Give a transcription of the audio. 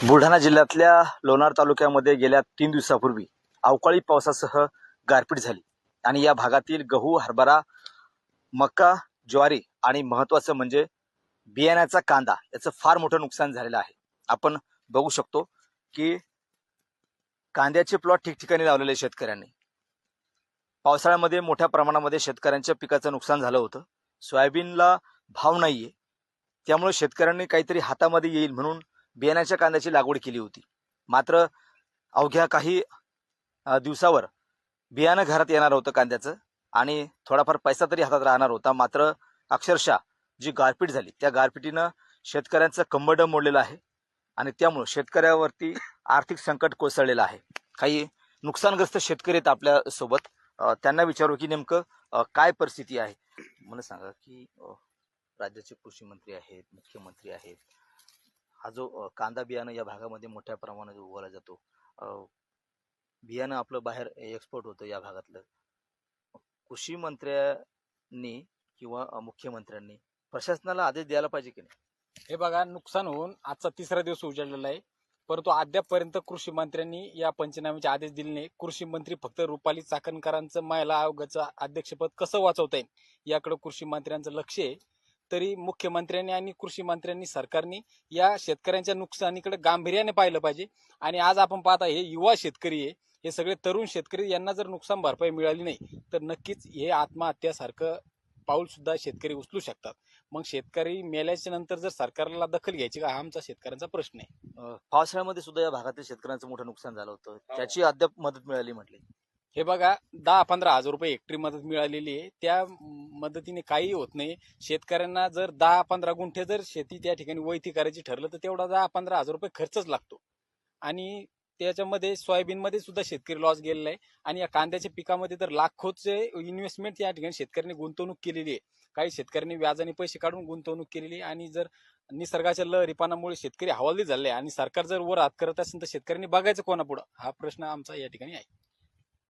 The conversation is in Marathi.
बुलढाणा जिल्ह्यातल्या लोणार तालुक्यामध्ये गेल्या 3 दिवसापूर्वी अवकाळी पावसासह गारपीट झाली आणि या भागातील गहू, हरभरा, मका, ज्वारी आणि महत्त्वाचं म्हणजे बियाण्याचा कांदा याचं फार मोठं नुकसान झालेलं आहे। आपण बघू शकतो की कांद्याचे प्लॉट ठिकठिकाणी लावलेले शेतकऱ्यांनी। पावसाळ्यामध्ये मोठ्या प्रमाणामध्ये शेतकऱ्यांच्या पिकाचं नुकसान झालं होतं। सोयाबीनला भाव नाहीये, त्यामुळे शेतकऱ्यांनी काहीतरी हातामध्ये येईल म्हणून बियाण्याच्या कांद्याची लागवड केली होती। मात्र अवघ्या काही दिवसावर बियाणं घरात येणार होतं कांद्याचं आणि थोडाफार पैसा तरी हातात राहणार होता। मात्र अक्षरशः जी गारपीट झाली त्या गारपिटीनं शेतकऱ्यांचं कंबरडं मोडलेलं आहे आणि त्यामुळे शेतकऱ्यावरती आर्थिक संकट कोसळलेलं आहे। काही नुकसानग्रस्त शेतकरी आहेत आपल्या सोबत, त्यांना विचारू की नेमकं काय परिस्थिती आहे। मला सांगा की राज्याचे कृषी मंत्री आहेत, मुख्यमंत्री आहेत, हा जो कांदा बियाणं या भागामध्ये मोठ्या प्रमाणात उगवला जातो, बियाणं आपलं बाहेर एक्सपोर्ट होतं या भागातलं, कृषी मंत्र्यांनी किंवा मुख्यमंत्र्यांनी प्रशासनाला आदेश द्यायला पाहिजे की नाही? हे बघा, नुकसान होऊन आजचा तिसरा दिवस उजाडलेला आहे, परंतु अद्यापपर्यंत कृषी मंत्र्यांनी या पंचनाम्याचे आदेश दिले नाही। कृषी मंत्री फक्त रुपाली चाकणकरांचं महिला आयोगाचं अध्यक्षपद कसं वाचवता येईल याकडे कृषी मंत्र्यांचं लक्ष आहे। तरी मुख्यमंत्र्यांनी आणि कृषी मंत्र्यांनी सरकारने या शेतकऱ्यांच्या नुकसानीकडे गांभीर्याने पाहिलं पाहिजे। आणि आज आपण पाहता हे युवा शेतकरी आहे, हे सगळे तरुण शेतकरी, यांना जर नुकसान भरपाई मिळाली नाही तर नक्कीच हे आत्महत्यासारखं पाऊल सुद्धा शेतकरी उचलू शकतात। मग शेतकरी मेल्याच्या नंतर जर सरकारला दखल घ्यायची का, हा आमचा शेतकऱ्यांचा प्रश्न आहे। पावसाळ्यामध्ये सुद्धा या भागातील शेतकऱ्यांचं मोठं नुकसान झालं होतं, त्याची अद्याप मदत मिळाली म्हटली। हे बघा, 10-15 हजार रुपये हेक्टरी मदत मिळालेली आहे, त्या मदतीने काही होत नाही। शेतकऱ्यांना जर 10-15 गुंठे जर शेती त्या ठिकाणी वैती करायची ठरलं तर तेवढा 10-15 हजार रुपये खर्चच लागतो। आणि त्याच्यामध्ये सोयाबीनमध्ये सुद्धा शेतकरी लॉस गेलेला आहे आणि या कांद्याच्या पिकामध्ये तर लाखोचे इन्व्हेस्टमेंट या ठिकाणी शेतकऱ्यांनी गुंतवणूक केलेली आहे। काही शेतकऱ्यांनी व्याजाने पैसे काढून गुंतवणूक केलेली आहे आणि जर निसर्गाच्या लहरीपणामुळे शेतकरी हवालदिल झाले आणि सरकार जर वर हात करत असेल तर शेतकऱ्यांनी बघायचं कोणापुढं, हा प्रश्न आमचा या ठिकाणी आहे।